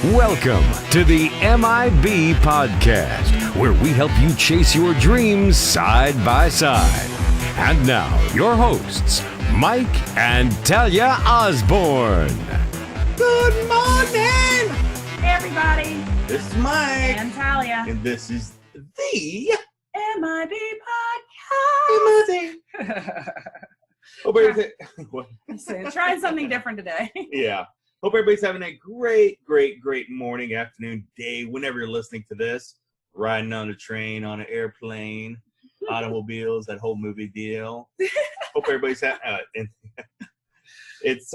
Welcome to the MIB podcast, where we help you chase your dreams side by side. And now, your hosts, Mike and Talia Osborne. Good morning! Hey, everybody. This is Mike. And Talia. And this is the MIB podcast. Hope everything, what? So, trying something different today. Yeah. Hope everybody's having a great morning, afternoon, day, whenever you're listening to this. Riding on a train, on an airplane, automobiles, that whole movie deal. Hope everybody's having it's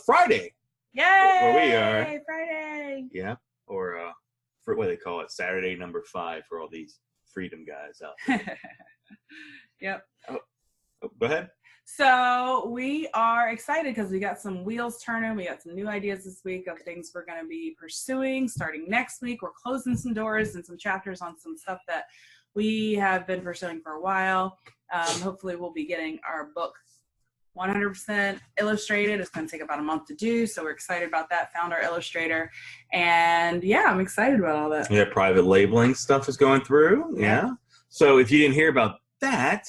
Friday. Yay! Where we are. Friday. Yeah. Or for what they call it, Saturday number 5 for all these freedom guys out there. Yep. Oh, go ahead. So we are excited because we got some wheels turning. We got some new ideas this week of things we're going to be pursuing starting next week. We're closing some doors and some chapters on some stuff that we have been pursuing for a while. Hopefully we'll be getting our book 100% illustrated. It's going to take about a month to do, so we're excited about that. Found our illustrator, and yeah, I'm excited about all that. Yeah, private labeling stuff is going through. Yeah. So if you didn't hear about that,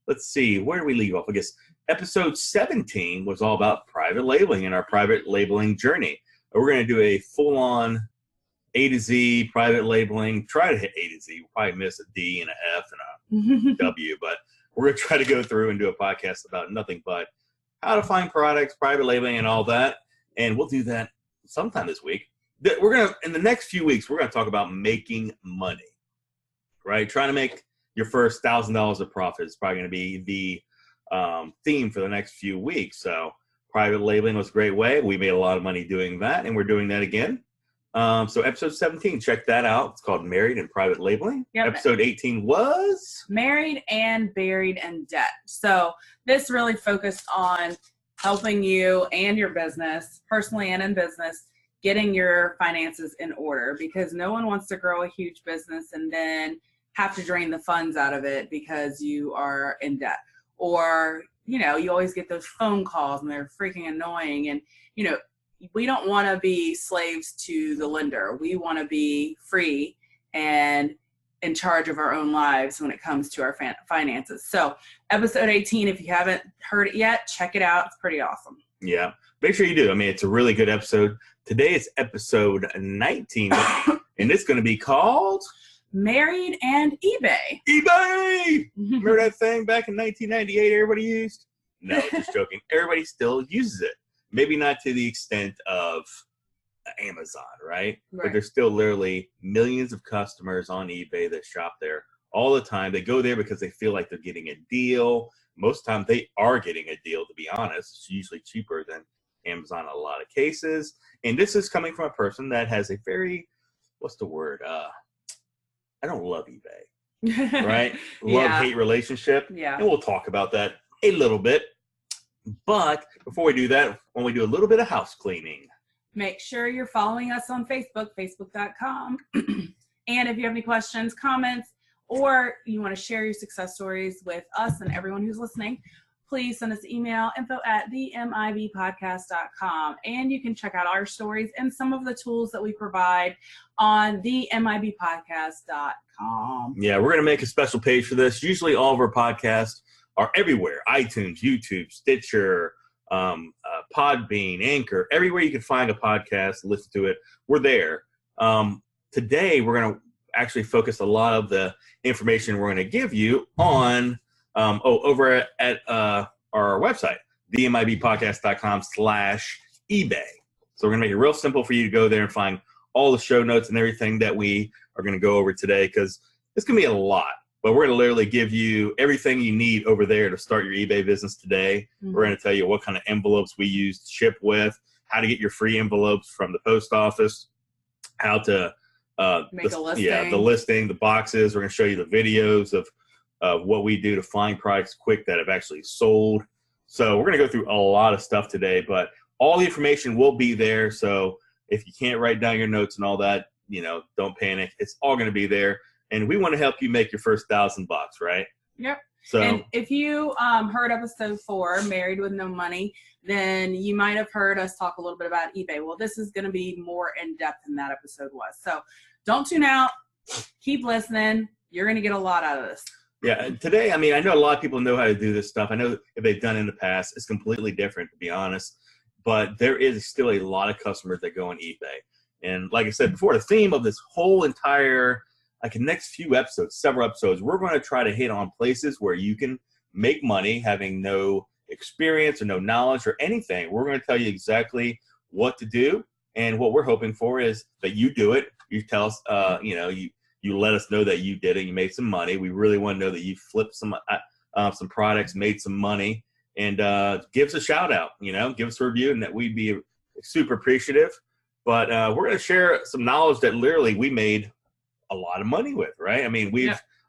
let's see, where do we leave off? I guess episode 17 was all about private labeling and our private labeling journey. We're going to do a full-on A to Z private labeling. Try to hit A to Z. We'll probably miss a D and an F and a W, but we're going to try to go through and do a podcast about nothing but how to find products, private labeling, and all that. And we'll do that sometime this week. We're going to, in the next few weeks, we're going to talk about making money, right? Trying to make your first $1,000 of profit is probably going to be the theme for the next few weeks. So private labeling was a great way. We made a lot of money doing that, and we're doing that again. So episode 17, check that out. It's called Married and Private Labeling. Yep. Episode 18 was Married and Buried in Debt. So this really focused on helping you and your business, personally and in business, getting your finances in order, because no one wants to grow a huge business and then have to drain the funds out of it because you are in debt. Or, you know, you always get those phone calls and they're freaking annoying. And, you know, we don't want to be slaves to the lender. We want to be free and in charge of our own lives when it comes to our finances. So episode 18, if you haven't heard it yet, check it out. It's pretty awesome. Yeah, make sure you do. I mean, it's a really good episode. Today is episode 19, and it's going to be called Married and eBay. eBay! Remember that thing back in 1998 everybody used? No, just joking. Everybody still uses it. Maybe not to the extent of Amazon, right? But there's still literally millions of customers on eBay that shop there all the time. They go there because they feel like they're getting a deal. Most times they are getting a deal, to be honest. It's usually cheaper than Amazon in a lot of cases. And this is coming from a person that has a very, what's the word? I don't love eBay, right? Love-hate relationship. Yeah. And we'll talk about that a little bit. But before we do that, when we do a little bit of house cleaning. Make sure you're following us on Facebook, facebook.com. And if you have any questions, comments, or you want to share your success stories with us and everyone who's listening, please send us an email, info@themibpodcast.com. And you can check out our stories and some of the tools that we provide on themibpodcast.com. Yeah, we're going to make a special page for this. Usually all of our podcasts are everywhere. iTunes, YouTube, Stitcher, Podbean, Anchor, everywhere you can find a podcast, listen to it. We're there. Today, we're going to actually focus a lot of the information we're going to give you on over at our website, themibpodcast.com/eBay. So we're going to make it real simple for you to go there and find all the show notes and everything that we are going to go over today, because it's going to be a lot. But we're going to literally give you everything you need over there to start your eBay business today. Mm-hmm. We're going to tell you what kind of envelopes we use to ship with, how to get your free envelopes from the post office, how to make a listing. Yeah, the listing, the boxes. We're going to show you the videos of what we do to find products quick that have actually sold. So we're going to go through a lot of stuff today, but all the information will be there. So if you can't write down your notes and all that, you know, don't panic. It's all going to be there. And we want to help you make your first $1,000, right? Yep. So, and if you heard episode 4, Married with No Money, then you might have heard us talk a little bit about eBay. Well, this is going to be more in depth than that episode was. So don't tune out. Keep listening. You're going to get a lot out of this. yeah, today, I mean, I know a lot of people know how to do this stuff. I know if they've done it in the past, it's completely different, to be honest. But there is still a lot of customers that go on eBay. And like I said before, the theme of this whole entire, like the next few episodes, several episodes, we're going to try to hit on places where you can make money having no experience or no knowledge or anything. We're going to tell you exactly what to do. And what we're hoping for is that you do it. You tell us, you let us know that you did it. You made some money. We really want to know that you flipped some products, made some money, and give us a shout out. Give us a review, and that we'd be super appreciative. But we're going to share some knowledge that literally we made a lot of money with, right? I mean,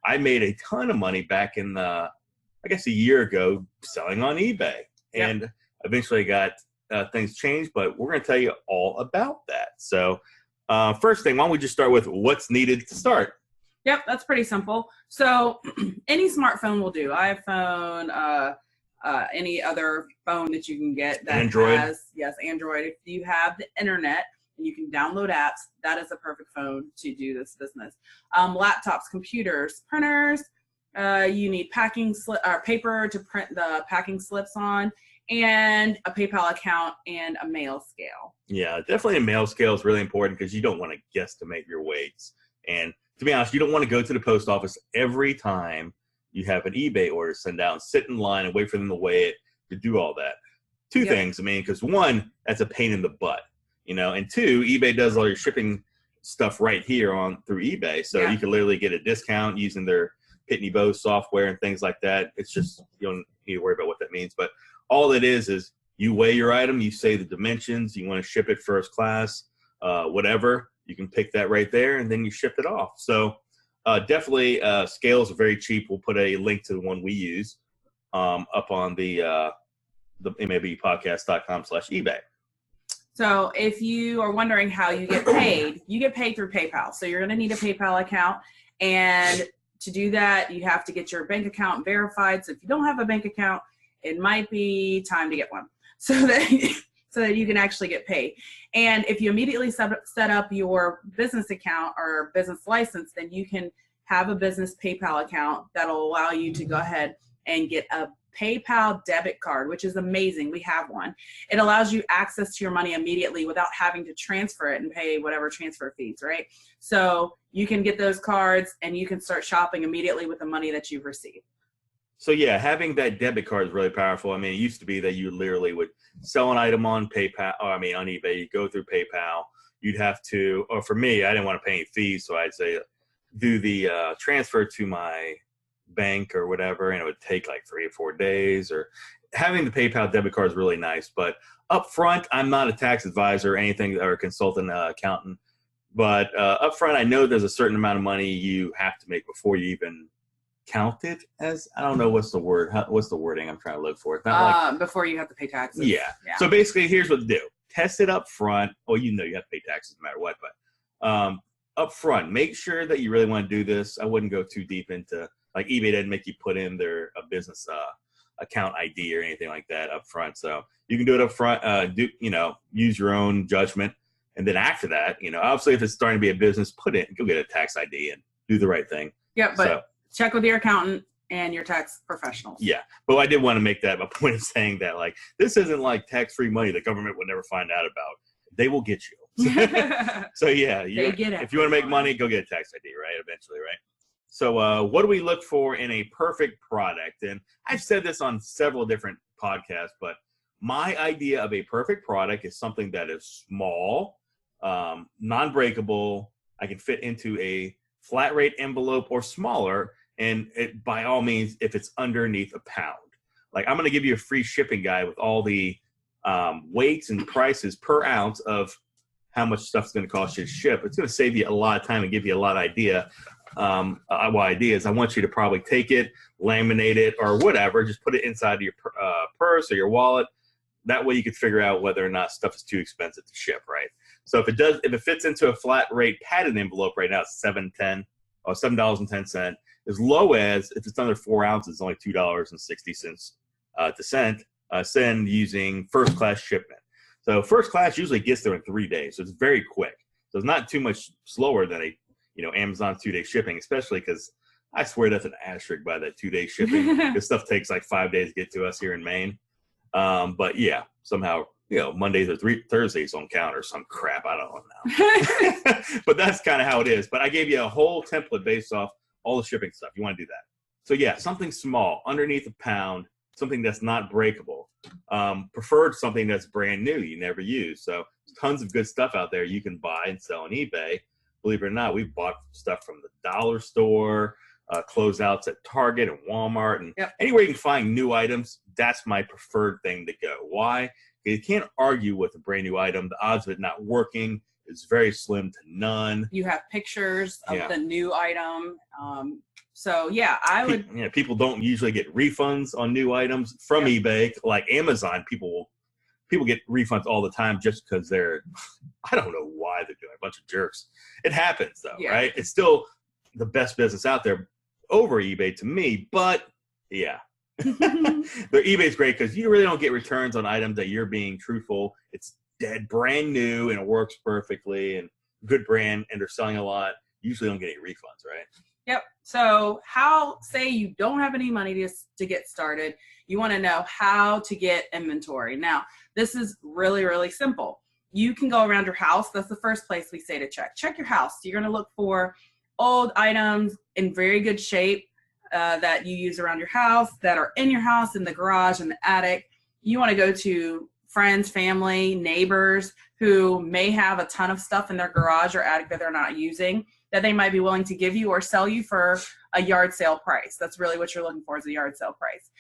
I made a ton of money back in I guess a year ago selling on eBay, and eventually got things changed. But we're going to tell you all about that. So. First thing, why don't we just start with what's needed to start? Yep, that's pretty simple. So any smartphone will do. iPhone, any other phone that you can get that Android. Android. If you have the internet and you can download apps, that is a perfect phone to do this business. Laptops, computers, printers. You need paper to print the packing slips on, and a PayPal account and a mail scale. Yeah, definitely a mail scale is really important because you don't want to guesstimate your weights. And to be honest, you don't want to go to the post office every time you have an eBay order send out and sit in line and wait for them to weigh it to do all that. Two things, I mean, because one, that's a pain in the butt, and two, eBay does all your shipping stuff right here through eBay. So you can literally get a discount using their Pitney Bowes software and things like that. It's just, you don't need to worry about what that means. But all it is you weigh your item, you say the dimensions, you want to ship it first class, whatever, you can pick that right there, and then you ship it off. So definitely scales are very cheap. We'll put a link to the one we use up on the MIBpodcast.com/eBay. So if you are wondering how you get paid through PayPal. So you're going to need a PayPal account, and to do that, you have to get your bank account verified. So if you don't have a bank account, it might be time to get one so that you can actually get paid. And if you immediately set up your business account or business license, then you can have a business PayPal account that'll allow you to go ahead and get a PayPal debit card, which is amazing. We have one. It allows you access to your money immediately without having to transfer it and pay whatever transfer fees, right? So you can get those cards and you can start shopping immediately with the money that you've received. So yeah, having that debit card is really powerful. I mean, it used to be that you literally would sell an item on PayPal, on eBay, you go through PayPal. You'd have to, or for me, I didn't want to pay any fees, so I'd say do the transfer to my bank or whatever, and it would take like 3 or 4 days. Or having the PayPal debit card is really nice. But up front, I'm not a tax advisor or anything, or a consultant accountant. But up front, I know there's a certain amount of money you have to make before you even count it as, I don't know what's the word. What's the wording I'm trying to look for? It's not like, before you have to pay taxes. Yeah. So basically, here's what to do. Test it up front. Well, you have to pay taxes no matter what. But up front, make sure that you really want to do this. I wouldn't go too deep into, like, eBay doesn't make you put in a business account ID or anything like that up front. So you can do it up front, use your own judgment. And then after that, obviously if it's starting to be a business, go get a tax ID and do the right thing. Yeah, but check with your accountant and your tax professionals. Yeah, but I did want to make that a point of saying that, like, this isn't like tax-free money the government would never find out about. They will get you. So yeah, if you want to make money, go get a tax ID, right? Eventually, right? So what do we look for in a perfect product? And I've said this on several different podcasts, but my idea of a perfect product is something that is small, non-breakable. I can fit into a flat rate envelope or smaller, and by all means, if it's underneath a pound. Like, I'm going to give you a free shipping guide with all the weights and prices per ounce of how much stuff's going to cost you to ship. It's going to save you a lot of time and give you a lot of ideas. I want you to probably take it, laminate it, or whatever. Just put it inside of your purse or your wallet. That way you can figure out whether or not stuff is too expensive to ship, right? So if it fits into a flat rate padded envelope right now, it's $7.10. $7.10. As low as, if it's under 4 ounces, only $2.60 to send using first class shipment. So first class usually gets there in 3 days, so it's very quick. So it's not too much slower than Amazon 2-day shipping, especially because I swear that's an asterisk by that 2-day shipping. This stuff takes like 5 days to get to us here in Maine. But yeah, somehow, Mondays or Thursdays don't count or some crap. I don't know. But that's kind of how it is. But I gave you a whole template based off all the shipping stuff. You want to do that. So yeah, something small, underneath a pound, something that's not breakable. Preferred something that's brand new, you never use. So tons of good stuff out there you can buy and sell on eBay. Believe it or not, we've bought stuff from the dollar store, closeouts at Target and Walmart, and anywhere you can find new items. That's my preferred thing to go. Why? You can't argue with a brand new item. The odds of it not working is very slim to none. You have pictures of the new item. So yeah, I would. People don't usually get refunds on new items from eBay. Like Amazon, people get refunds all the time just because they're, I don't know why they're doing, a bunch of jerks. It happens though, right? It's still the best business out there over eBay to me, but yeah. The eBay's great because you really don't get returns on items that you're being truthful. It's dead brand new and it works perfectly and good brand and they're selling a lot. Usually don't get any refunds, right? Yep. So say you don't have any money to get started. You want to know how to get inventory. Now, this is really, really simple. You can go around your house. That's the first place we say to check. Check your house. You're going to look for old items in very good shape that you use around your house, that are in your house, in the garage, in the attic. You want to go to friends, family, neighbors who may have a ton of stuff in their garage or attic that they're not using that they might be willing to give you or sell you for a yard sale price. That's really what you're looking for, is a yard sale price.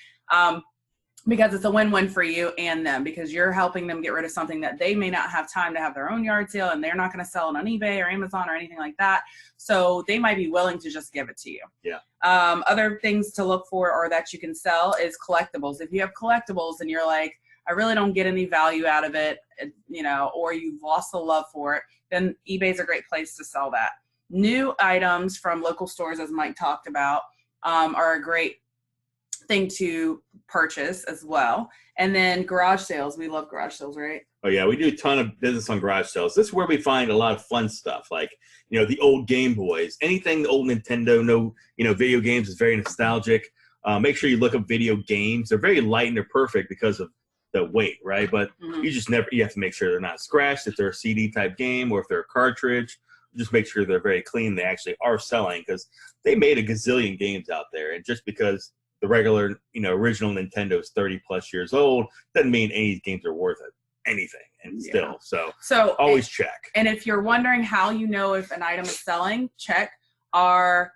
Because it's a win-win for you and them, because you're helping them get rid of something that they may not have time to have their own yard sale, and they're not going to sell it on eBay or Amazon or anything like that. So they might be willing to just give it to you. Yeah. Other things to look for or that you can sell is collectibles. If you have collectibles and you're like, I really don't get any value out of it, or you've lost the love for it, then eBay's a great place to sell that. New items from local stores, as Mike talked about, are a great thing to purchase as well. And then garage sales. We love garage sales, right? Oh yeah, we do a ton of business on garage sales. This is where we find a lot of fun stuff, like the old Game Boys, anything old Nintendo. Video games is very nostalgic. Make sure you look up video games. They're very light and they're perfect because of the weight, right? But you have to make sure they're not scratched if they're a CD type game or if they're a cartridge. Just make sure they're very clean. They actually are selling because they made a gazillion games out there, and just because the regular, original Nintendo is 30 plus years old doesn't mean any games are worth anything. And so always check. And if you're wondering how you know if an item is selling, check our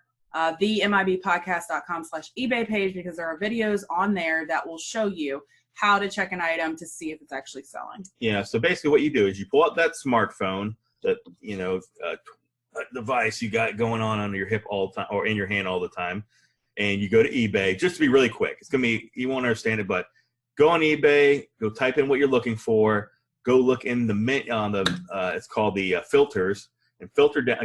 the MIBpodcast.com/eBay page, because there are videos on there that will show you how to check an item to see if it's actually selling. Yeah. So basically what you do is you pull out that smartphone, that, device you got going on under your hip all the time or in your hand all the time. And you go to eBay, just to be really quick. It's going to be, you won't understand it, but go on eBay, go type in what you're looking for, go look in the it's called the filters, and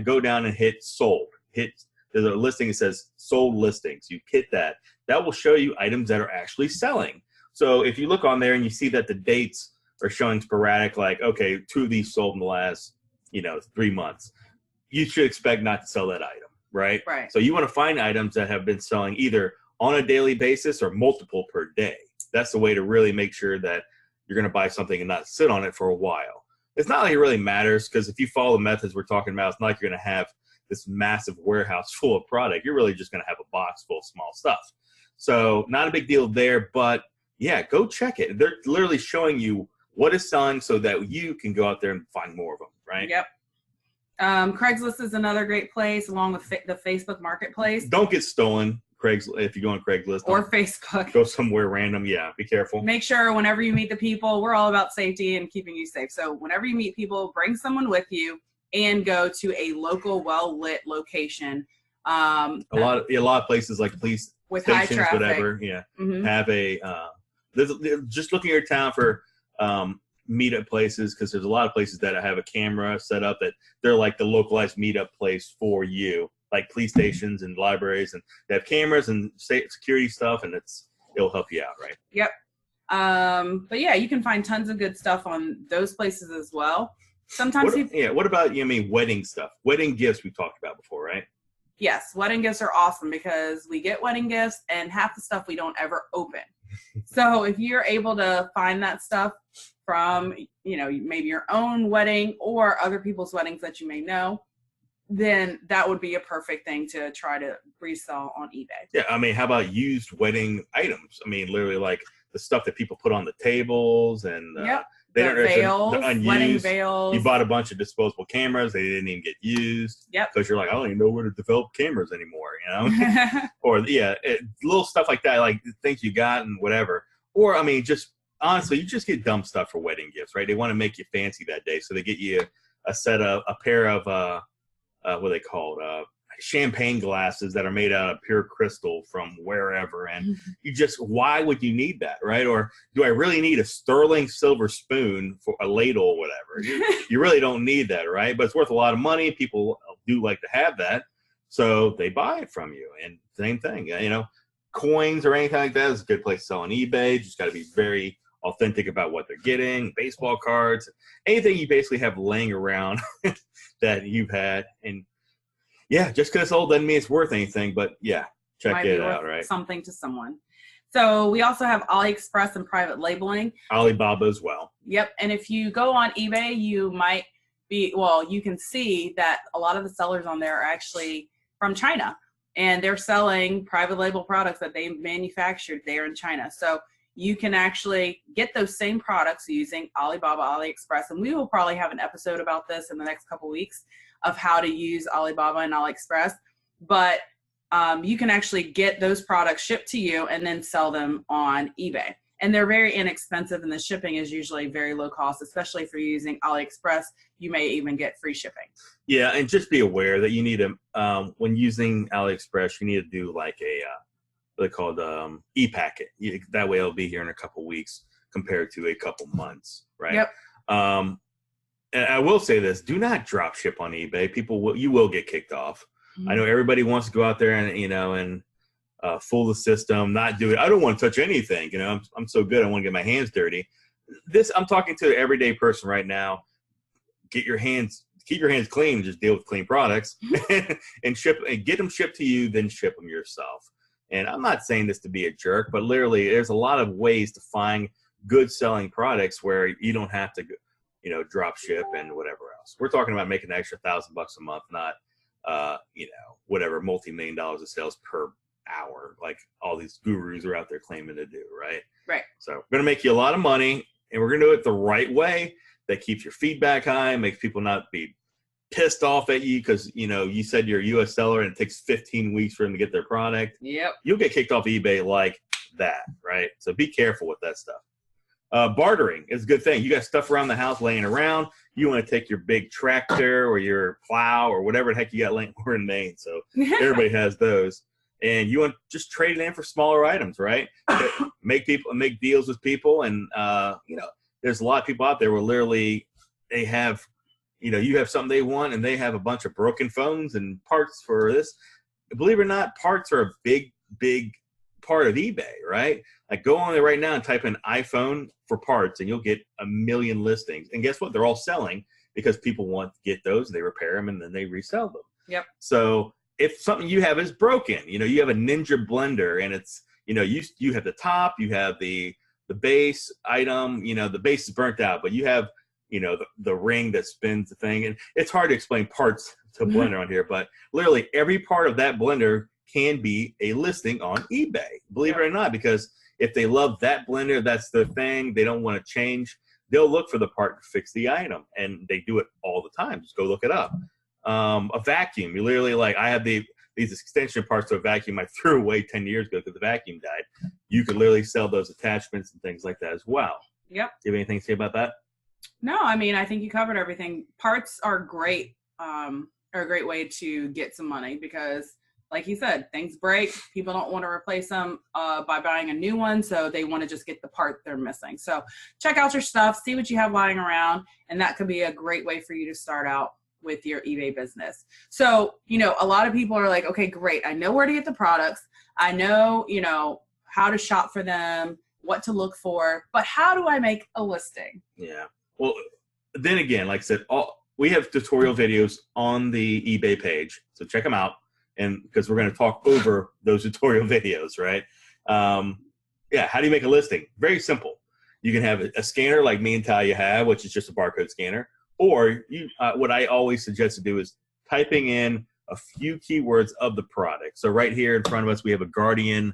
go down and hit sold. There's a listing that says sold listings. You hit that. That will show you items that are actually selling. So if you look on there and you see that the dates are showing sporadic, like, okay, 2 of these sold in the last, 3 months, you should expect not to sell that item. Right. So you want to find items that have been selling either on a daily basis or multiple per day. That's the way to really make sure that you're going to buy something and not sit on it for a while. It's not like it really matters, because if you follow the methods we're talking about, it's not like you're going to have this massive warehouse full of product. You're really just going to have a box full of small stuff. So not a big deal there, but yeah, go check it. They're literally showing you what is selling so that you can go out there and find more of them. Right. Yep. Craigslist is another great place, along with the Facebook Marketplace. Don't get stolen, if you go on Craigslist. Or Facebook. Go somewhere random. Yeah, be careful. Make sure whenever you meet the people, we're all about safety and keeping you safe. So whenever you meet people, bring someone with you and go to a local, well-lit location. A lot of places like police with stations, high traffic, whatever, have a just looking at your town for meetup places, because there's a lot of places that have a camera set up that they're like the localized meetup place for you. like police stations and libraries, and they have cameras and security stuff, and it'll help you out, right? Yep. But yeah, you can find tons of good stuff on those places as well. Sometimes what about wedding stuff? Wedding gifts we've talked about before, right? Yes, wedding gifts are awesome because we get wedding gifts and half the stuff we don't ever open. So if you're able to find that stuff from, maybe your own wedding or other people's weddings that you may know, then that would be a perfect thing to try to resell on eBay. Yeah, I mean, how about used wedding items? I mean, literally like the stuff that people put on the tables and yep. They're veils, unused. Wedding veils. You bought a bunch of disposable cameras. They didn't even get used. Yep. Because you're like, I don't even know where to develop cameras anymore, Or, little stuff like that, like things you got and whatever. Or, I mean, just honestly, you just get dumb stuff for wedding gifts, right? They want to make you fancy that day. So they get you a pair of, what are they called? Champagne glasses that are made out of pure crystal from wherever, and why would you need that, right? Or do I really need a sterling silver spoon for a ladle or whatever? You really don't need that, right? But it's worth a lot of money. People do like to have that, so they buy it from you. And same thing, coins or anything like that is a good place to sell on eBay. You just got to be very authentic about what they're getting. Baseball cards, anything you basically have laying around that you've had. And yeah, just because it's old doesn't mean it's worth anything, but yeah, check it out, right? Something to someone. So we also have AliExpress and private labeling. Alibaba as well. Yep. And if you go on eBay, you can see that a lot of the sellers on there are actually from China, and they're selling private label products that they manufactured there in China. So you can actually get those same products using Alibaba, AliExpress, and we will probably have an episode about this in the next couple weeks of how to use Alibaba and AliExpress. But you can actually get those products shipped to you and then sell them on eBay. And they're very inexpensive, and the shipping is usually very low cost, especially if you're using AliExpress. You may even get free shipping. Yeah, and just be aware that you need to, when using AliExpress, you need to do like a, what they call e-packet. That way it'll be here in a couple weeks compared to a couple months, right? Yep. And I will say this: do not drop ship on eBay. You will get kicked off. Mm-hmm. I know everybody wants to go out there and fool the system, not do it. I don't want to touch anything. I'm so good. I want to get my hands dirty. I'm talking to an everyday person right now. Keep your hands clean. And just deal with clean products and get them shipped to you. Then ship them yourself. And I'm not saying this to be a jerk, but literally, there's a lot of ways to find good selling products where you don't have to, drop ship and whatever else. We're talking about making an extra $1,000 a month, not, whatever multi-million dollars of sales per hour, like all these gurus are out there claiming to do, right? Right. So we're going to make you a lot of money, and we're going to do it the right way that keeps your feedback high, makes people not be pissed off at you because, you said you're a U.S. seller and it takes 15 weeks for them to get their product. Yep. You'll get kicked off eBay like that, right? So be careful with that stuff. Bartering is a good thing. You got stuff around the house laying around. You want to take your big tractor or your plow or whatever the heck you got laying. We're in Maine, so everybody has those. And you want to just trade it in for smaller items, right? Make deals with people. And, there's a lot of people out there where literally they have, you have something they want and they have a bunch of broken phones and parts for this. Believe it or not, parts are a big, big part of eBay, right? Like go on there right now and type in iPhone for parts and you'll get a million listings. And guess what? They're all selling because people want to get those, they repair them, and then they resell them. Yep. So if something you have is broken, you have a Ninja blender and it's, you have the top, you have the base item, the base is burnt out, but you have, the ring that spins the thing. And it's hard to explain parts to blender on here, but literally every part of that blender can be a listing on eBay, believe it or not, because if they love that blender, that's their thing, they don't want to change, they'll look for the part to fix the item. And they do it all the time. Just go look it up. A vacuum, you literally I have these extension parts to a vacuum I threw away 10 years ago because the vacuum died. You could literally sell those attachments and things like that as well. Yep. Do you have anything to say about that? No, I mean, I think you covered everything. Parts are great, are a great way to get some money because, like you said, things break. People don't want to replace them by buying a new one, so they want to just get the part they're missing. So check out your stuff, see what you have lying around, and that could be a great way for you to start out with your eBay business. So, a lot of people are like, okay, great. I know where to get the products. I know, how to shop for them, what to look for, but how do I make a listing? Yeah. Well, then again, like I said, we have tutorial videos on the eBay page, so check them out. And because we're going to talk over those tutorial videos, right? How do you make a listing? Very simple. You can have a scanner like me and Talia have, which is just a barcode scanner. Or what I always suggest to do is typing in a few keywords of the product. So right here in front of us, we have a Guardian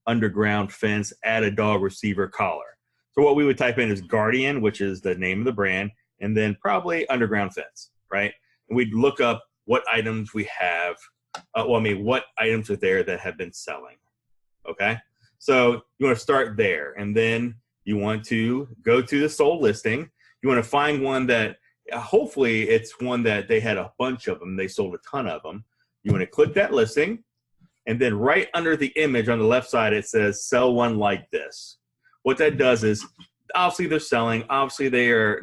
underground fence, add a dog receiver collar. So what we would type in is Guardian, which is the name of the brand, and then probably underground fence, right? And we'd look up what items we have. What items are there that have been selling, okay? So you want to start there, and then you want to go to the sold listing. You want to find one that, hopefully it's one that they had a bunch of them. They sold a ton of them. You want to click that listing, and then right under the image on the left side, it says sell one like this. What that does is, obviously they're selling. Obviously their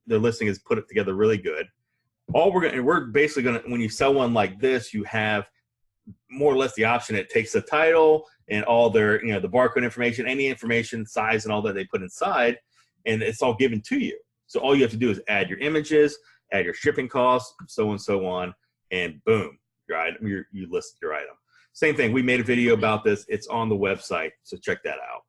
listing is put it together really good. We're basically gonna, when you sell one like this, you have more or less the option. It takes the title and all their, the barcode information, any information, size, and all that they put inside, and it's all given to you. So all you have to do is add your images, add your shipping costs, so on, and boom, your item, you listed your item. Same thing. We made a video about this. It's on the website, so check that out.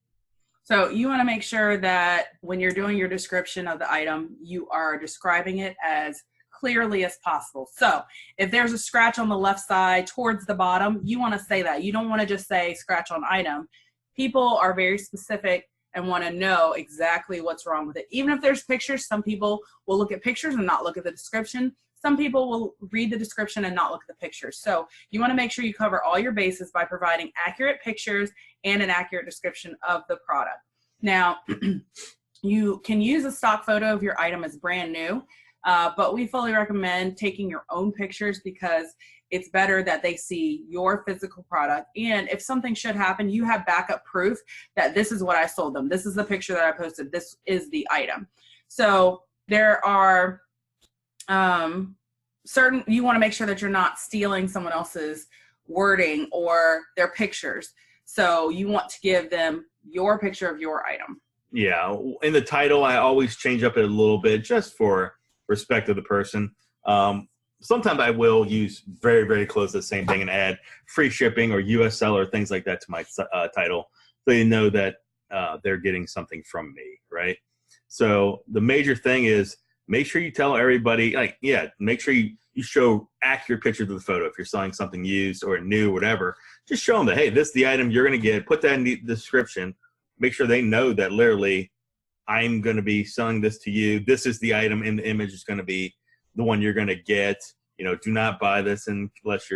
So you want to make sure that when you're doing your description of the item, you are describing it as clearly as possible. So if there's a scratch on the left side towards the bottom, you want to say that. You don't want to just say scratch on item. People are very specific and want to know exactly what's wrong with it. Even if there's pictures, some people will look at pictures and not look at the description. Some people will read the description and not look at the pictures. So you want to make sure you cover all your bases by providing accurate pictures and an accurate description of the product. Now, you can use a stock photo of your item as brand new, but we fully recommend taking your own pictures because it's better that they see your physical product. And if something should happen, you have backup proof that this is what I sold them. This is the picture that I posted. This is the item. So there are you want to make sure that you're not stealing someone else's wording or their pictures. So you want to give them your picture of your item. Yeah. In the title, I always change up it a little bit just for respect of the person. Sometimes I will use very, very close to the same thing and add free shipping or US seller, things like that to my title, so you know that they're getting something from me, right? So the major thing is make sure you tell everybody, make sure you show accurate pictures of the photo. If you're selling something used or new, whatever, just show them that, hey, this is the item you're going to get. Put that in the description. Make sure they know that literally I'm going to be selling this to you. This is the item in the image is going to be the one you're going to get. Do not buy this unless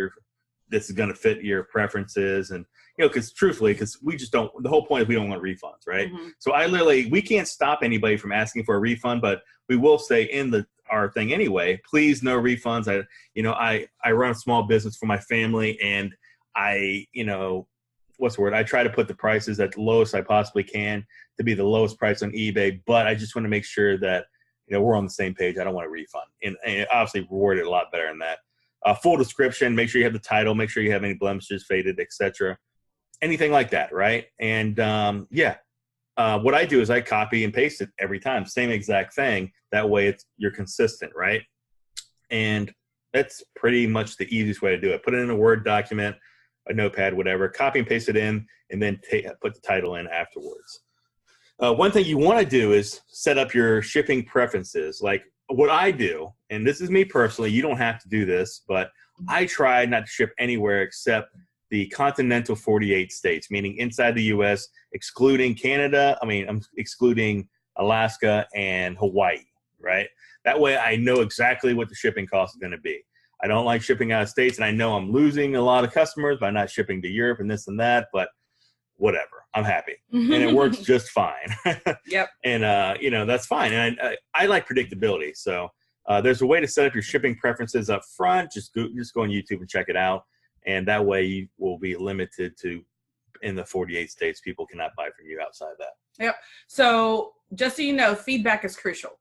this is going to fit your preferences. And, because truthfully, we just don't, the whole point is we don't want refunds, right? Mm-hmm. So we can't stop anybody from asking for a refund, but we will say in our thing anyway, please no refunds. I run a small business for my family, and I try to put the prices at the lowest I possibly can to be the lowest price on eBay, but I just want to make sure that, we're on the same page. I don't want a refund. And obviously reward it a lot better than that. Full description, make sure you have the title, make sure you have any blemishes, faded, etc. Anything like that, right? And what I do is I copy and paste it every time, same exact thing. That way you're consistent, right? And that's pretty much the easiest way to do it. Put it in a Word document, a notepad, whatever, copy and paste it in, and then put the title in afterwards. One thing you want to do is set up your shipping preferences. Like what I do, and this is me personally, you don't have to do this, but I try not to ship anywhere except the continental 48 states, meaning inside the U.S., excluding Canada. I'm excluding Alaska and Hawaii, right? That way I know exactly what the shipping cost is going to be. I don't like shipping out of states, and I know I'm losing a lot of customers by not shipping to Europe and this and that, but whatever, I'm happy. And it works just fine. Yep. And, that's fine. And I like predictability. So there's a way to set up your shipping preferences up front. Just go on YouTube and check it out. And that way you will be limited to, in the 48 states, people cannot buy from you outside that. Yep. So just so you know, feedback is crucial.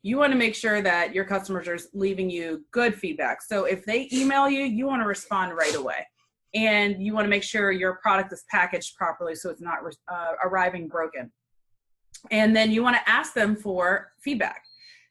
you want to make sure that your customers are leaving you good feedback. So if they email you, you want to respond right away. And you want to make sure your product is packaged properly so it's not arriving broken. And then you want to ask them for feedback.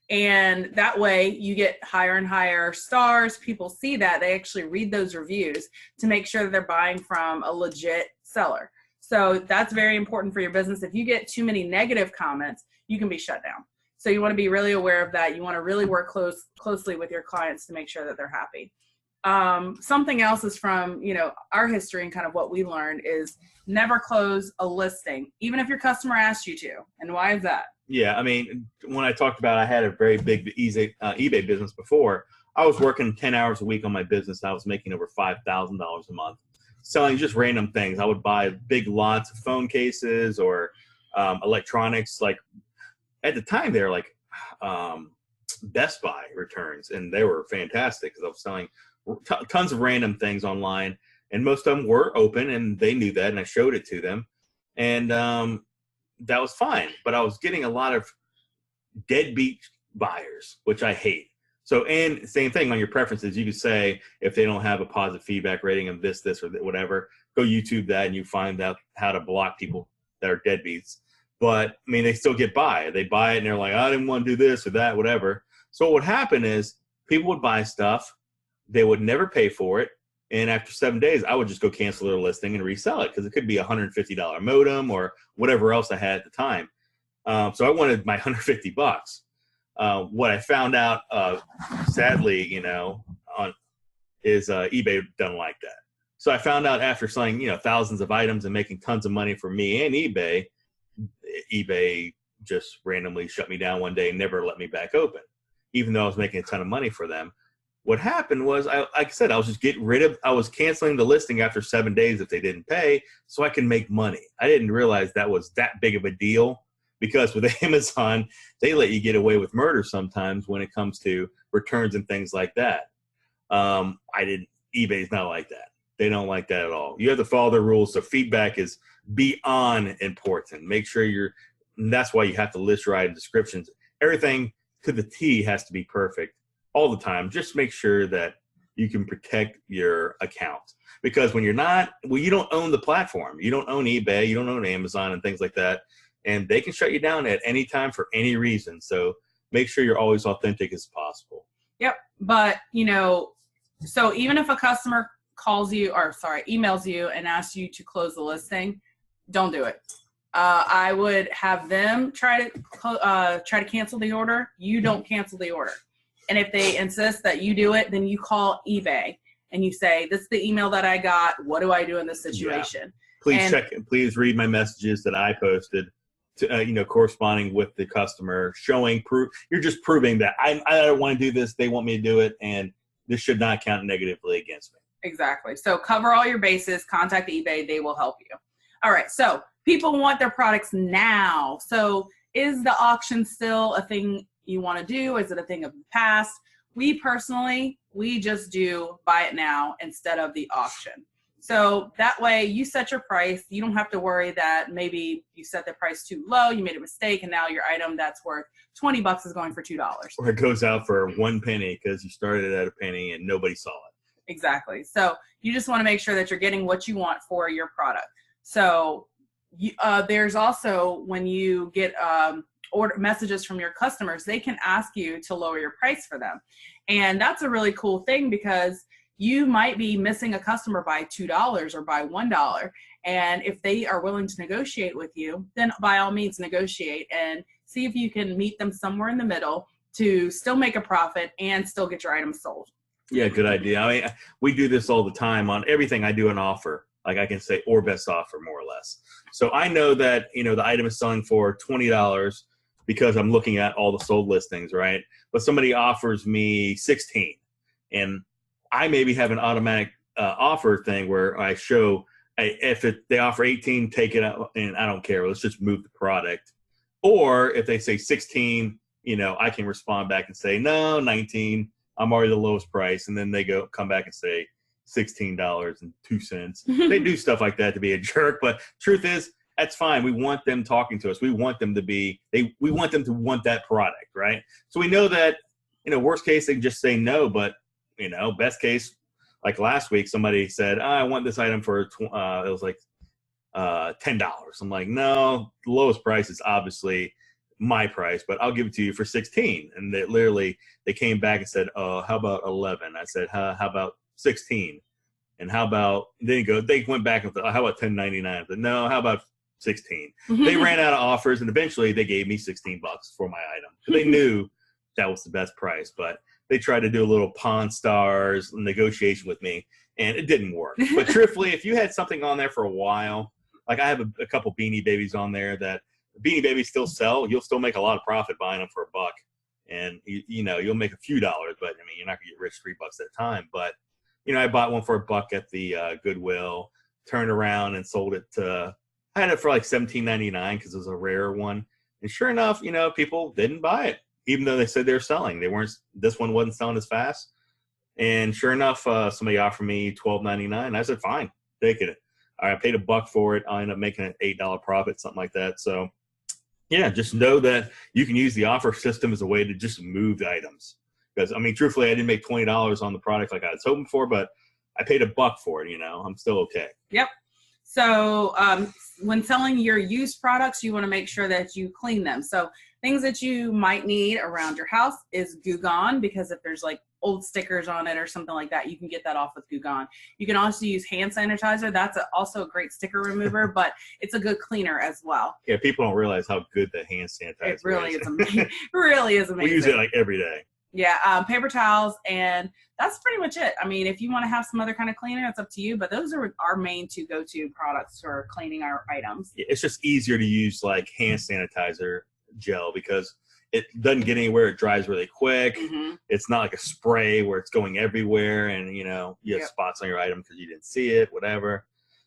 And that way you get higher and higher stars. People see that. They actually read those reviews to make sure that they're buying from a legit seller. So that's very important for your business. If you get too many negative comments, you can be shut down. So you want to be really aware of that. You want to really work closely with your clients to make sure that they're happy. Something else is from, our history and kind of what we learned is never close a listing, even if your customer asks you to. And why is that? Yeah, I mean, when I talked about I had a very big eBay business before, I was working 10 hours a week on my business. I was making over $5,000 a month, selling just random things. I would buy big lots of phone cases or electronics. Like at the time, they were like Best Buy returns, and they were fantastic because I was selling tons of random things online, and most of them were open, and they knew that, and I showed it to them, and that was fine. But I was getting a lot of deadbeat buyers, which I hate. So, and same thing on your preferences. You could say if they don't have a positive feedback rating of this, or whatever, go YouTube that and you find out how to block people that are deadbeats. But I mean, they still get by. They buy it and they're like, I didn't want to do this or that, whatever. So what would happen is people would buy stuff. They would never pay for it. And after 7 days, I would just go cancel their listing and resell it because it could be a $150 modem or whatever else I had at the time. So I wanted my $150. What I found out, sadly, is eBay doesn't like that. So I found out after selling, thousands of items and making tons of money for me and eBay just randomly shut me down one day and never let me back open, even though I was making a ton of money for them. What happened was, like I said, I was just I was canceling the listing after 7 days if they didn't pay so I can make money. I didn't realize that was that big of a deal because with Amazon, they let you get away with murder sometimes when it comes to returns and things like that. eBay's not like that. They don't like that at all. You have to follow their rules. So feedback is beyond important. Make sure that's why you have to list your item descriptions. Everything to the T has to be perfect all the time. Just make sure that you can protect your account, because when you don't own the platform. You don't own eBay, you don't own Amazon and things like that. And they can shut you down at any time for any reason. So make sure you're always authentic as possible. Yep. But, so even if a customer emails you and asks you to close the listing, don't do it. I would have them try to cancel the order. You don't cancel the order. And if they insist that you do it, then you call eBay and you say, this is the email that I got. What do I do in this situation? Yeah. Please read my messages that I posted to, corresponding with the customer, showing proof. You're just proving that I don't want to do this. They want me to do it. And this should not count negatively against me. Exactly. So cover all your bases, contact eBay. They will help you. All right. So people want their products now. So is the auction still a thing you want to do? Is it a thing of the past? We just do buy it now instead of the auction. So that way you set your price. You don't have to worry that maybe you set the price too low, you made a mistake, and now your item that's worth $20 is going for $2. Or it goes out for 1 penny because you started at a penny and nobody saw it. Exactly. So you just want to make sure that you're getting what you want for your product. So there's also, when you get order messages from your customers, they can ask you to lower your price for them. And that's a really cool thing because you might be missing a customer by $2 or by $1. And if they are willing to negotiate with you, then by all means negotiate and see if you can meet them somewhere in the middle to still make a profit and still get your items sold. Yeah, good idea. I mean, we do this all the time on everything I do an offer. Like I can say, or best offer, more or less. So I know that, the item is selling for $20 because I'm looking at all the sold listings, right? But somebody offers me $16, and I maybe have an automatic offer thing where I show, if they offer $18, take it out, and I don't care. Let's just move the product. Or if they say $16, I can respond back and say, no, $19. I'm already the lowest price. And then they come back and say $16.02. They do stuff like that to be a jerk. But truth is, that's fine. We want them talking to us. We want them to we want them to want that product, right? So we know that, worst case, they can just say no, but, best case, like last week, somebody said, I want this item for, it was like $10. I'm like, no, the lowest price is obviously my price, but I'll give it to you for 16. And they came back and said, oh, how about 11? I said, how about 16? And how about, they went back and thought, how about 10.99? I said, no, how about 16? They ran out of offers, and eventually they gave me $16 for my item. They knew that was the best price, but they tried to do a little Pawn Stars negotiation with me, and it didn't work. But truthfully, if you had something on there for a while, like I have a couple Beanie Babies on there that Beanie Babies still sell, you'll still make a lot of profit buying them for $1. And, you'll make a few dollars, but, you're not going to get rich $3 at a time. But, I bought one for $1 at the Goodwill, turned around and sold it I had it for like $17.99 because it was a rare one. And sure enough, people didn't buy it, even though they said they were selling. This one wasn't selling as fast. And sure enough, somebody offered me $12.99. I said, fine, take it. I paid $1 for it. I ended up making an $8 profit, something like that. So, yeah, just know that you can use the offer system as a way to just move the items. Because, truthfully, I didn't make $20 on the product like I was hoping for, but I paid $1 for it, I'm still okay. Yep. So when selling your used products, you want to make sure that you clean them. So things that you might need around your house is Goo Gone, because if there's like old stickers on it or something like that, you can get that off with Goo Gone. You can also use hand sanitizer. That's also a great sticker remover, but it's a good cleaner as well. Yeah, people don't realize how good the hand sanitizer is. It really is amazing. It really is amazing. We use it like every day. Yeah, paper towels, and that's pretty much it. If you want to have some other kind of cleaner, it's up to you, but those are our main two go-to products for cleaning our items. It's just easier to use like hand sanitizer gel because it doesn't get anywhere. It dries really quick. Mm-hmm. It's not like a spray where it's going everywhere and, you have spots on your item because you didn't see it, whatever.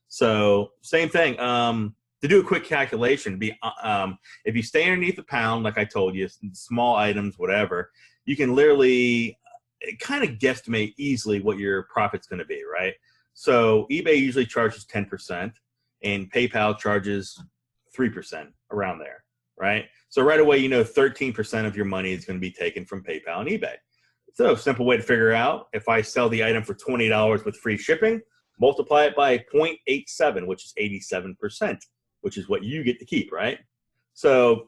So same thing. To do a quick calculation, if you stay underneath a pound, like I told you, small items, whatever, you can literally kind of guesstimate easily what your profit's going to be, right? So eBay usually charges 10% and PayPal charges 3% around there, right? So right away, 13% of your money is going to be taken from PayPal and eBay. So a simple way to figure out, if I sell the item for $20 with free shipping, multiply it by 0.87, which is 87%, which is what you get to keep, right? So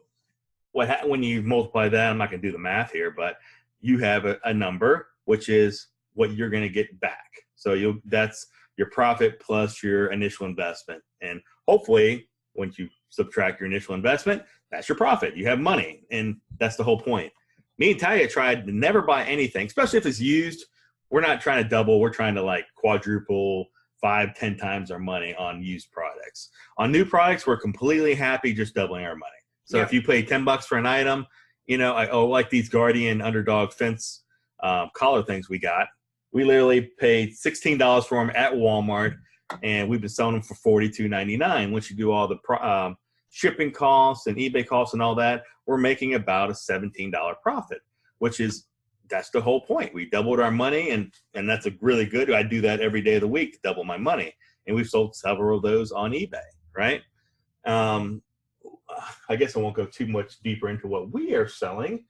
when you multiply that, I'm not going to do the math here, but you have a number, which is what you're going to get back. So that's your profit plus your initial investment. And hopefully, once you subtract your initial investment, that's your profit. You have money, and that's the whole point. Me and Talia tried to never buy anything, especially if it's used. We're not trying to double. We're trying to like quadruple, 5-10 times our money on used products. On new products, we're completely happy just doubling our money. So if you pay $10 for an item, like these Guardian Underdog fence collar things we got. We literally paid $16 for them at Walmart, and we've been selling them for $42.99. Once you do all the shipping costs and eBay costs and all that, we're making about a $17 profit, that's the whole point. We doubled our money, and that's a really good. I do that every day of the week to double my money, and we've sold several of those on eBay, right? I guess I won't go too much deeper into what we are selling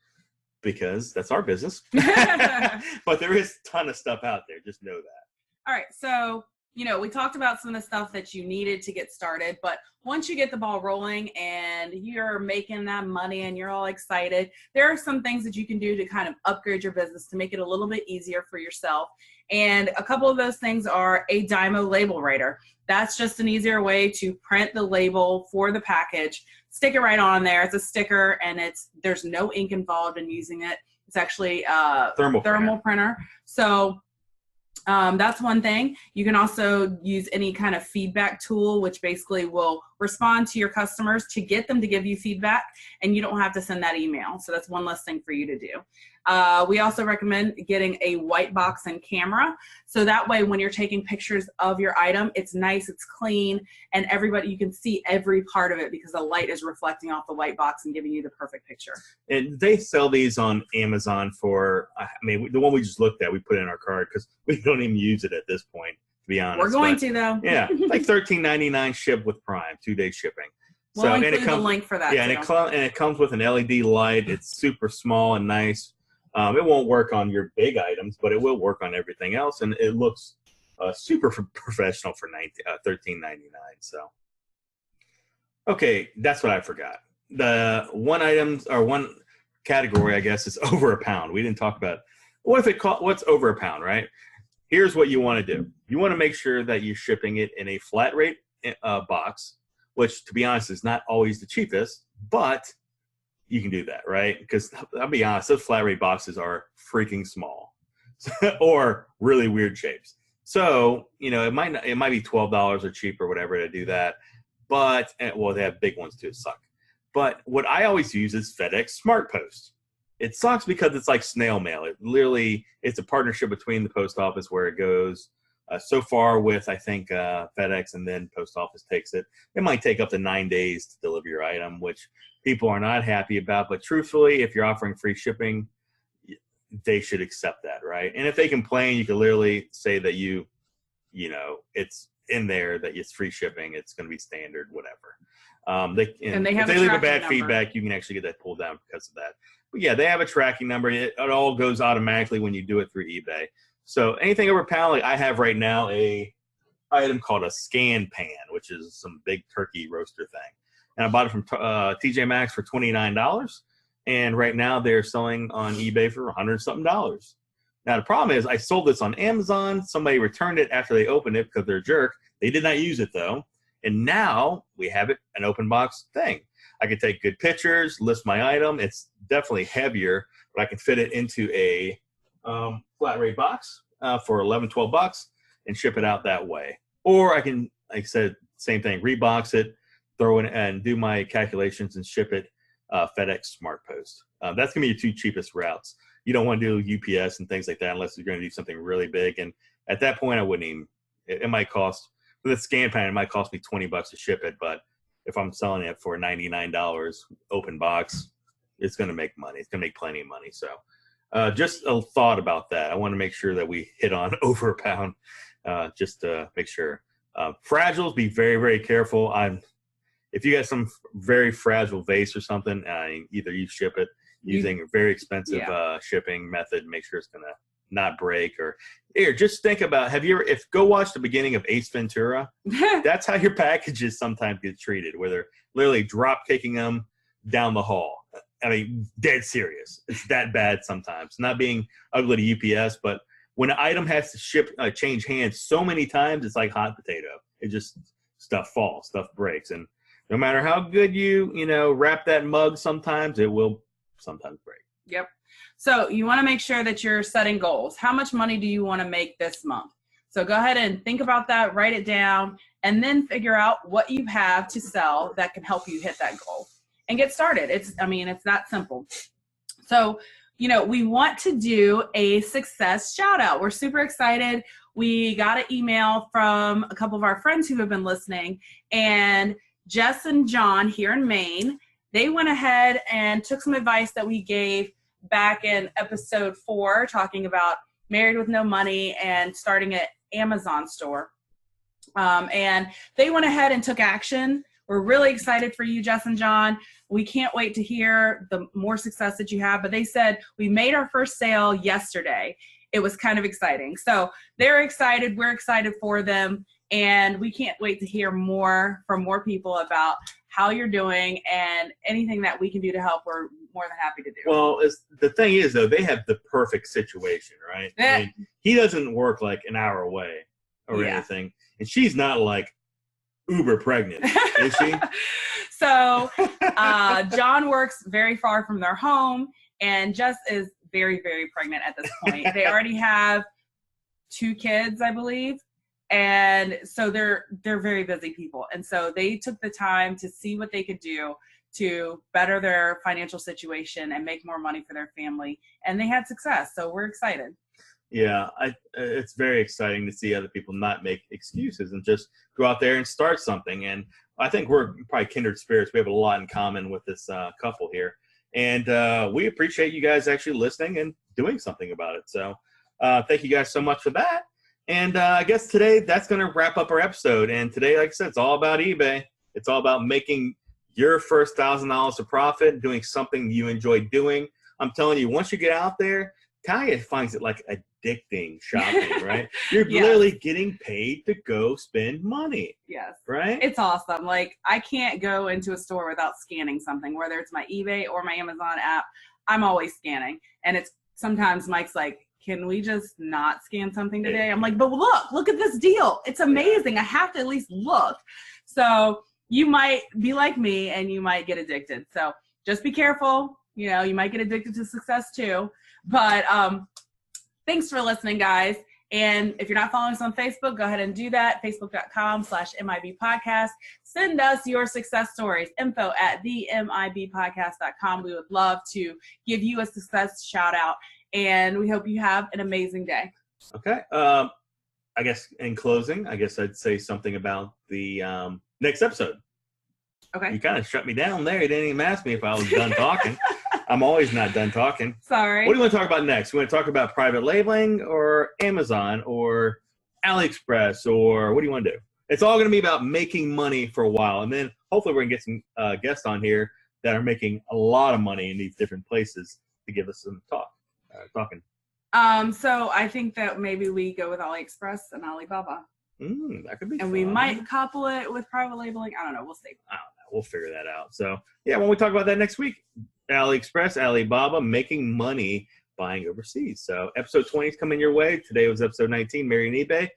because that's our business. But there is a ton of stuff out there. Just know that. All right. So, we talked about some of the stuff that you needed to get started, but once you get the ball rolling and you're making that money and you're all excited, there are some things that you can do to kind of upgrade your business to make it a little bit easier for yourself. And a couple of those things are a Dymo label writer. That's just an easier way to print the label for the package, stick it right on there. It's a sticker, and there's no ink involved in using it. It's actually a thermal printer. So that's one thing. You can also use any kind of feedback tool, which basically will respond to your customers to get them to give you feedback, and you don't have to send that email. So that's one less thing for you to do. We also recommend getting a white box and camera. So that way, when you're taking pictures of your item, it's nice, it's clean, and you can see every part of it because the light is reflecting off the white box and giving you the perfect picture. And they sell these on Amazon for, the one we just looked at, we put in our card because we don't even use it at this point, to be honest. We're going to, though. Yeah, like $13.99 shipped with Prime, 2-day shipping. We'll include the link for that. Yeah, and it comes with an LED light. It's super small and nice. It won't work on your big items, but it will work on everything else, and it looks super professional for $13.99. So, okay, that's what I forgot. The one category, I guess, is over a pound. We didn't talk about what's over a pound, right? Here's what you want to do. You want to make sure that you're shipping it in a flat rate box, which, to be honest, is not always the cheapest, but you can do that, right? Because I'll be honest, those flat rate boxes are freaking small or really weird shapes. So, it might be $12 or cheaper or whatever to do that. But, well, they have big ones too. It suck. But what I always use is FedEx SmartPost. It sucks because it's like snail mail. It's a partnership between the post office where it goes. So far with, I think, FedEx, and then post office takes it. It might take up to 9 days to deliver your item, which people are not happy about. But truthfully, if you're offering free shipping, they should accept that, right? And if they complain, you can literally say that it's in there that it's free shipping. It's going to be standard, whatever. If they leave a bad feedback, you can actually get that pulled down because of that. But yeah, they have a tracking number. It all goes automatically when you do it through eBay. So anything over a pound, like I have right now a item called a scan pan, which is some big turkey roaster thing. And I bought it from TJ Maxx for $29. And right now they're selling on eBay for $100-something. Now the problem is I sold this on Amazon. Somebody returned it after they opened it because they're a jerk. They did not use it though. And now we have it an open box thing. I can take good pictures, list my item. It's definitely heavier, but I can fit it into a flat rate box for $11-12 and ship it out that way. Or I can, like I said, same thing, rebox it, throw it and do my calculations and ship it FedEx SmartPost. That's going to be your two cheapest routes. You don't want to do UPS and things like that unless you're going to do something really big. And at that point, I wouldn't even, it might cost, with a scan pan, it might cost me $20 to ship it. But if I'm selling it for $99 open box, it's going to make money. It's going to make plenty of money. So just a thought about that. I want to make sure that we hit on over a pound just to make sure. Fragiles, be very, very careful. If you got some very fragile vase or something, either you ship it using a very expensive shipping method, make sure it's going to not break. Or here, just think about, go watch the beginning of Ace Ventura. That's how your packages sometimes get treated, where they're literally drop kicking them down the hall. I mean, dead serious. It's that bad sometimes. Not being ugly to UPS, but when an item has to change hands so many times, it's like hot potato. It just, stuff falls, stuff breaks. And no matter how good you wrap that mug, sometimes it will sometimes break. Yep. So you want to make sure that you're setting goals. How much money do you want to make this month? So go ahead and think about that, write it down, and then figure out what you have to sell that can help you hit that goal and get started. It's that simple. So, we want to do a success shout out. We're super excited. We got an email from a couple of our friends who have been listening, and Jess and John here in Maine, they went ahead and took some advice that we gave back in episode 4, talking about married with no money and starting an Amazon store. And they went ahead and took action. We're really excited for you, Jess and John. We can't wait to hear the more success that you have. But they said, we made our first sale yesterday. It was kind of exciting. So they're excited. We're excited for them. And we can't wait to hear more from more people about how you're doing, and anything that we can do to help, we're more than happy to do. Well, the thing is, though, they have the perfect situation, right? I mean, he doesn't work like an hour away or anything. And she's not like uber pregnant, is she? So John works very far from their home, and Jess is very, very pregnant at this point. They already have 2 kids, I believe. And so they're very busy people. And so they took the time to see what they could do to better their financial situation and make more money for their family. And they had success. So we're excited. Yeah, it's very exciting to see other people not make excuses and just go out there and start something. And I think we're probably kindred spirits. We have a lot in common with this couple here. And we appreciate you guys actually listening and doing something about it. So thank you guys so much for that. And I guess today that's going to wrap up our episode. And today, like I said, it's all about eBay. It's all about making your first $1,000 of profit doing something you enjoy doing. I'm telling you, once you get out there, Talia finds it like addicting shopping, right? You're literally getting paid to go spend money. Yes. Right? It's awesome. Like, I can't go into a store without scanning something, whether it's my eBay or my Amazon app. I'm always scanning. And it's sometimes Mike's like, can we just not scan something today? I'm like, but look at this deal. It's amazing. I have to at least look. So you might be like me and you might get addicted. So just be careful. You know, you might get addicted to success too. But thanks for listening, guys. And if you're not following us on Facebook, go ahead and do that. Facebook.com/MIB podcast. Send us your success stories. info@themibpodcast.com. We would love to give you a success shout out. And we hope you have an amazing day. Okay. I guess in closing, I'd say something about the next episode. Okay. You kind of shut me down there. You didn't even ask me if I was done talking. I'm always not done talking. Sorry. What do you want to talk about next? You want to talk about private labeling or Amazon or AliExpress, or what do you want to do? It's all going to be about making money for a while. And then hopefully we're going to get some guests on here that are making a lot of money in these different places to give us some talking. So I think that maybe we go with AliExpress and Alibaba. That could be And fun. we might couple it with private labeling. I don't know. We'll see. I don't know. We'll figure that out. So, yeah, when we talk about that next week, AliExpress, Alibaba, making money buying overseas. So episode 20 is coming your way. Today was episode 19, Married and eBay.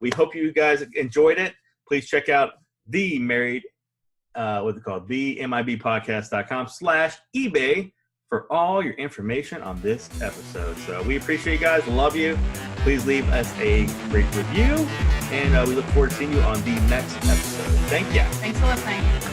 We hope you guys enjoyed it. Please check out the MIBpodcast.com/eBay for all your information on this episode. So we appreciate you guys. Love you. Please leave us a great review. And we look forward to seeing you on the next episode. Thank you. Thanks for listening.